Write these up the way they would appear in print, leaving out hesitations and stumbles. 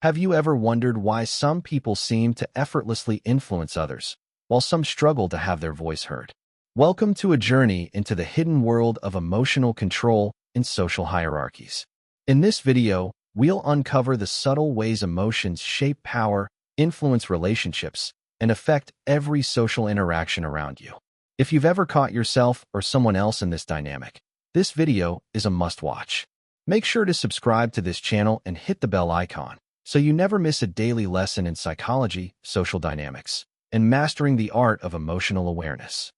Have you ever wondered why some people seem to effortlessly influence others, while some struggle to have their voice heard? Welcome to a journey into the hidden world of emotional control in social hierarchies. In this video, we'll uncover the subtle ways emotions shape power, influence relationships, and affect every social interaction around you. If you've ever caught yourself or someone else in this dynamic, this video is a must-watch. Make sure to subscribe to this channel and hit the bell icon so you never miss a daily lesson in psychology, social dynamics, and mastering the art of emotional awareness.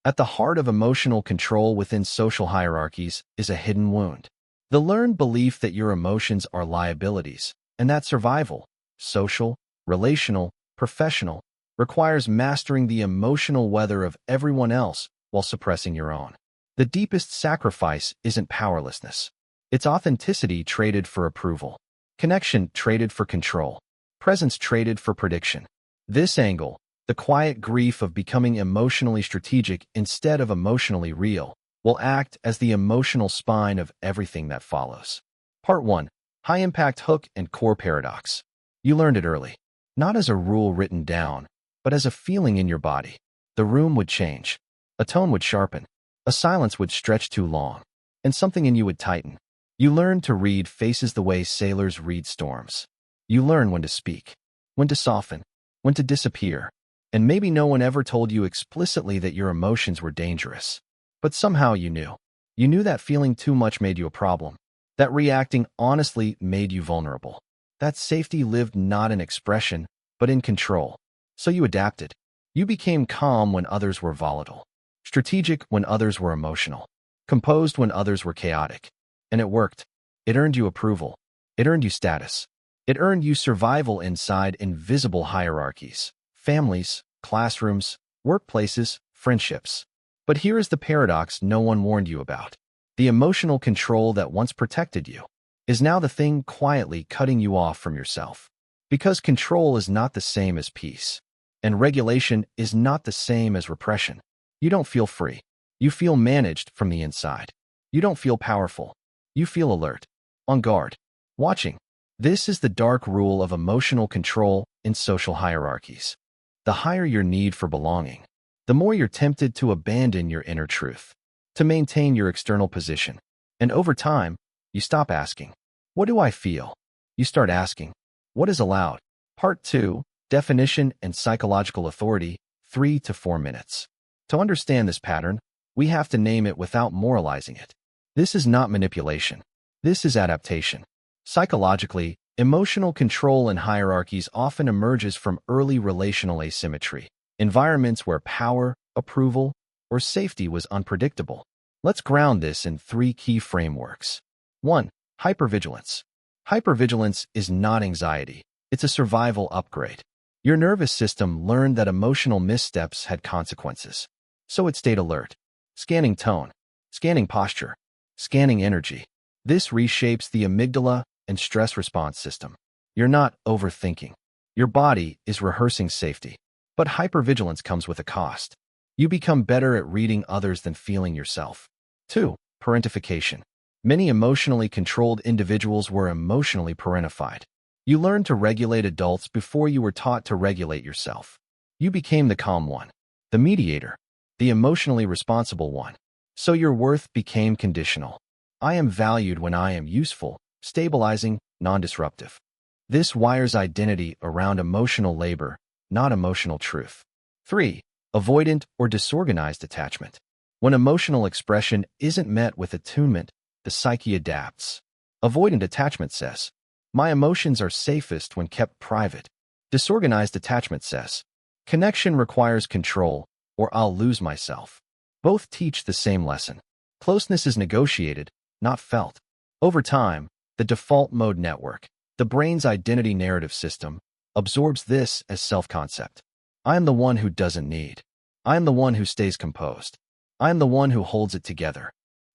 At the heart of emotional control within social hierarchies is a hidden wound. The learned belief that your emotions are liabilities, and that survival, social, relational, professional, requires mastering the emotional weather of everyone else while suppressing your own. The deepest sacrifice isn't powerlessness. It's authenticity traded for approval, connection traded for control, presence traded for prediction. This angle, the quiet grief of becoming emotionally strategic instead of emotionally real, will act as the emotional spine of everything that follows. Part 1. High-impact hook and core paradox. You learned it early, not as a rule written down, but as a feeling in your body. The room would change, a tone would sharpen, a silence would stretch too long, and something in you would tighten. You learn to read faces the way sailors read storms. You learn when to speak, when to soften, when to disappear. And maybe no one ever told you explicitly that your emotions were dangerous. But somehow you knew. You knew that feeling too much made you a problem, that reacting honestly made you vulnerable, that safety lived not in expression, but in control. So you adapted. You became calm when others were volatile, strategic when others were emotional, composed when others were chaotic. And it worked. It earned you approval. It earned you status. It earned you survival inside invisible hierarchies, families, classrooms, workplaces, friendships. But here is the paradox no one warned you about. The emotional control that once protected you is now the thing quietly cutting you off from yourself. Because control is not the same as peace, and regulation is not the same as repression. You don't feel free. You feel managed from the inside. You don't feel powerful. You feel alert, on guard, watching. This is the dark rule of emotional control in social hierarchies. The higher your need for belonging, the more you're tempted to abandon your inner truth, to maintain your external position. And over time, you stop asking, "What do I feel?" You start asking, "What is allowed?" Part 2, Definition and Psychological Authority, 3 to 4 minutes. To understand this pattern, we have to name it without moralizing it. This is not manipulation. This is adaptation. Psychologically, emotional control in hierarchies often emerges from early relational asymmetry, environments where power, approval, or safety was unpredictable. Let's ground this in 3 key frameworks. 1. Hypervigilance. Hypervigilance is not anxiety. It's a survival upgrade. Your nervous system learned that emotional missteps had consequences. So it stayed alert, scanning tone, scanning posture, scanning energy. This reshapes the amygdala and stress response system. You're not overthinking. Your body is rehearsing safety. But hypervigilance comes with a cost. You become better at reading others than feeling yourself. 2. Parentification. Many emotionally controlled individuals were emotionally parentified. You learned to regulate adults before you were taught to regulate yourself. You became the calm one, the mediator, the emotionally responsible one. So your worth became conditional. I am valued when I am useful, stabilizing, non-disruptive. This wires identity around emotional labor, not emotional truth. 3. Avoidant or disorganized attachment. When emotional expression isn't met with attunement, the psyche adapts. Avoidant attachment says, "My emotions are safest when kept private." Disorganized attachment says, "Connection requires control, or I'll lose myself." Both teach the same lesson. Closeness is negotiated, not felt. Over time, the default mode network, the brain's identity narrative system, absorbs this as self-concept. I am the one who doesn't need. I am the one who stays composed. I am the one who holds it together.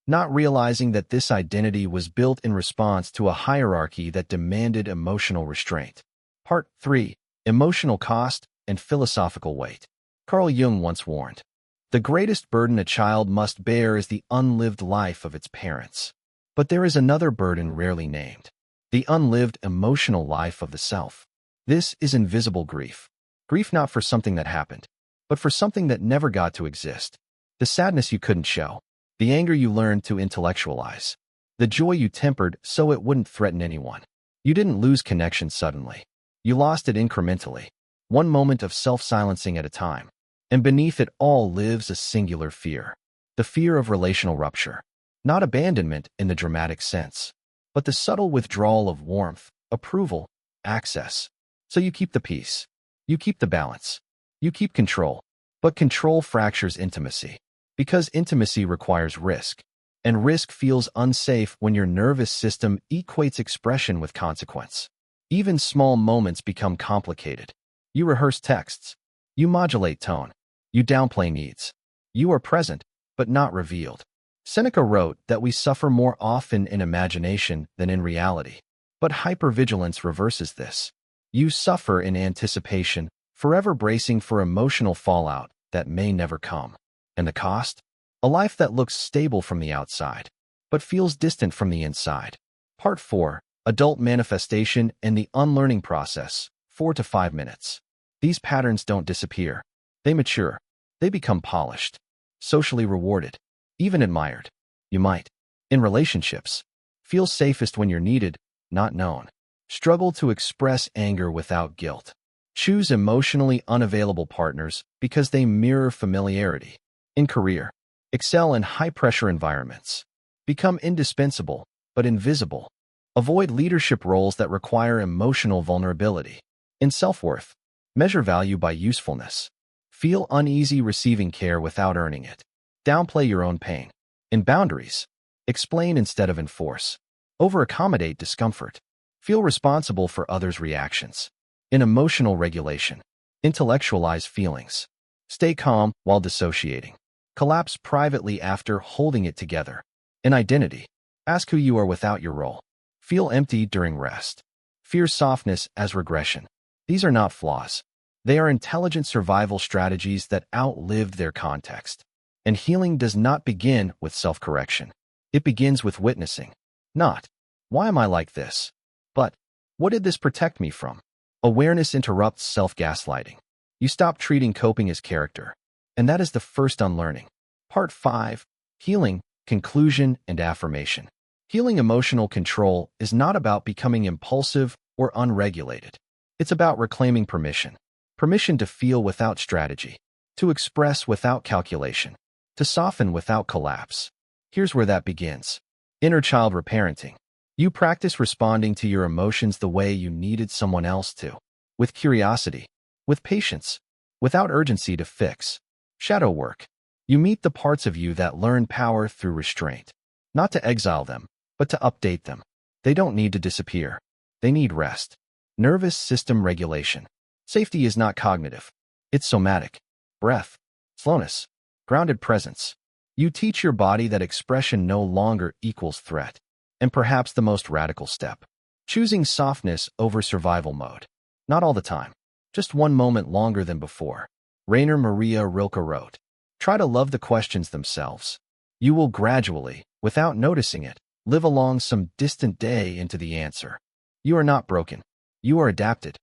Not realizing that this identity was built in response to a hierarchy that demanded emotional restraint. Part 3. Emotional cost and philosophical weight. Carl Jung once warned, "The greatest burden a child must bear is the unlived life of its parents." But there is another burden rarely named, the unlived emotional life of the self. This is invisible grief. Grief not for something that happened, but for something that never got to exist. The sadness you couldn't show, the anger you learned to intellectualize, the joy you tempered so it wouldn't threaten anyone. You didn't lose connection suddenly. You lost it incrementally, one moment of self-silencing at a time. And beneath it all lives a singular fear. The fear of relational rupture. Not abandonment in the dramatic sense, but the subtle withdrawal of warmth, approval, access. So you keep the peace. You keep the balance. You keep control. But control fractures intimacy. Because intimacy requires risk. And risk feels unsafe when your nervous system equates expression with consequence. Even small moments become complicated. You rehearse texts. You modulate tone. You downplay needs. You are present, but not revealed. Seneca wrote that we suffer more often in imagination than in reality. But hypervigilance reverses this. You suffer in anticipation, forever bracing for emotional fallout that may never come. And the cost? A life that looks stable from the outside, but feels distant from the inside. Part 4. Adult Manifestation and the Unlearning Process, 4 to 5 minutes. These patterns don't disappear. They mature. They become polished, socially rewarded, even admired. You might, in relationships, feel safest when you're needed, not known. Struggle to express anger without guilt. Choose emotionally unavailable partners because they mirror familiarity. In career, excel in high-pressure environments. Become indispensable, but invisible. Avoid leadership roles that require emotional vulnerability. In self-worth, measure value by usefulness. Feel uneasy receiving care without earning it. Downplay your own pain. In boundaries, explain instead of enforce. Over-accommodate discomfort. Feel responsible for others' reactions. In emotional regulation, intellectualize feelings. Stay calm while dissociating. Collapse privately after holding it together. In identity, ask who you are without your role. Feel empty during rest. Fear softness as regression. These are not flaws. They are intelligent survival strategies that outlived their context. And healing does not begin with self-correction. It begins with witnessing. Not, why am I like this? But, what did this protect me from? Awareness interrupts self-gaslighting. You stop treating coping as character. And that is the first unlearning. Part 5. Healing, Conclusion, and Affirmation. Healing emotional control is not about becoming impulsive or unregulated. It's about reclaiming permission. Permission to feel without strategy, to express without calculation, to soften without collapse. Here's where that begins. Inner child reparenting. You practice responding to your emotions the way you needed someone else to. With curiosity, with patience, without urgency to fix. Shadow work. You meet the parts of you that learn power through restraint. Not to exile them, but to update them. They don't need to disappear. They need rest. Nervous system regulation. Safety is not cognitive. It's somatic. Breath, slowness, grounded presence. You teach your body that expression no longer equals threat. And perhaps the most radical step. Choosing softness over survival mode. Not all the time. Just one moment longer than before. Rainer Maria Rilke wrote, "Try to love the questions themselves. You will gradually, without noticing it, live along some distant day into the answer. You are not broken. You are adapted.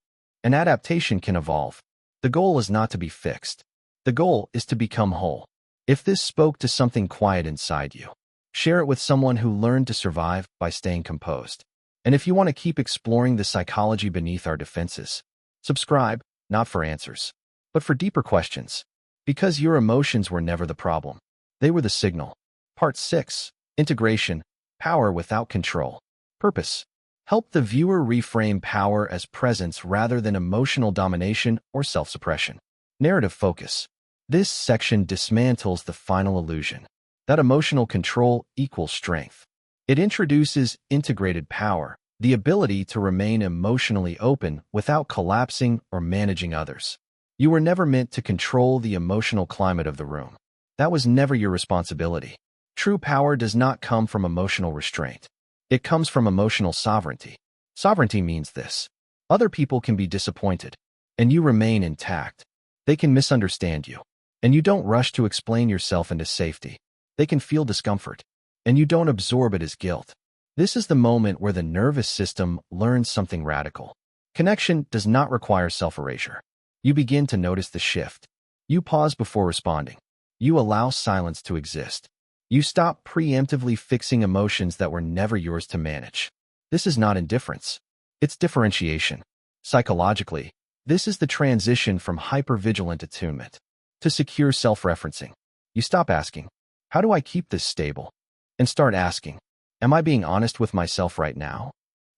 An adaptation can evolve. The goal is not to be fixed. The goal is to become whole. If this spoke to something quiet inside you, share it with someone who learned to survive by staying composed. And if you want to keep exploring the psychology beneath our defenses, subscribe, not for answers, but for deeper questions. Because your emotions were never the problem. They were the signal. Part 6. Integration. Power without control. Purpose. Help the viewer reframe power as presence rather than emotional domination or self-suppression. Narrative focus. This section dismantles the final illusion that emotional control equals strength. It introduces integrated power, the ability to remain emotionally open without collapsing or managing others. You were never meant to control the emotional climate of the room. That was never your responsibility. True power does not come from emotional restraint. It comes from emotional sovereignty. Sovereignty means this. Other people can be disappointed, and you remain intact. They can misunderstand you, and you don't rush to explain yourself into safety. They can feel discomfort, and you don't absorb it as guilt. This is the moment where the nervous system learns something radical. Connection does not require self-erasure. You begin to notice the shift. You pause before responding. You allow silence to exist. You stop preemptively fixing emotions that were never yours to manage. This is not indifference. It's differentiation. Psychologically, this is the transition from hypervigilant attunement to secure self-referencing. You stop asking, how do I keep this stable? And start asking, am I being honest with myself right now?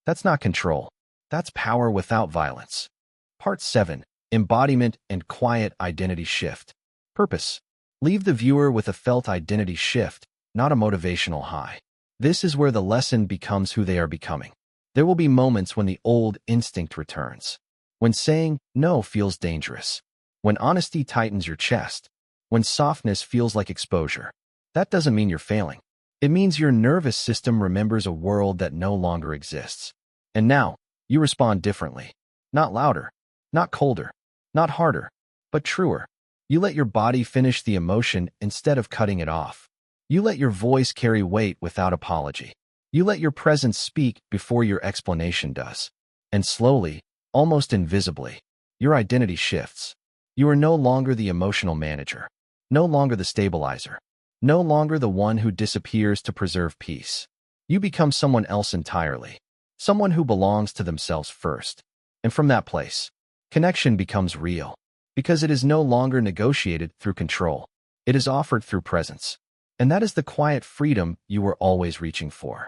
That's not control. That's power without violence. Part 7. Embodiment and quiet identity shift. Purpose. Leave the viewer with a felt identity shift, not a motivational high. This is where the lesson becomes who they are becoming. There will be moments when the old instinct returns. When saying no feels dangerous. When honesty tightens your chest. When softness feels like exposure. That doesn't mean you're failing. It means your nervous system remembers a world that no longer exists. And now, you respond differently. Not louder, not colder, not harder, but truer. You let your body finish the emotion instead of cutting it off. You let your voice carry weight without apology. You let your presence speak before your explanation does. And slowly, almost invisibly, your identity shifts. You are no longer the emotional manager, no longer the stabilizer, no longer the one who disappears to preserve peace. You become someone else entirely, someone who belongs to themselves first. And from that place, connection becomes real, because it is no longer negotiated through control. It is offered through presence. And that is the quiet freedom you were always reaching for.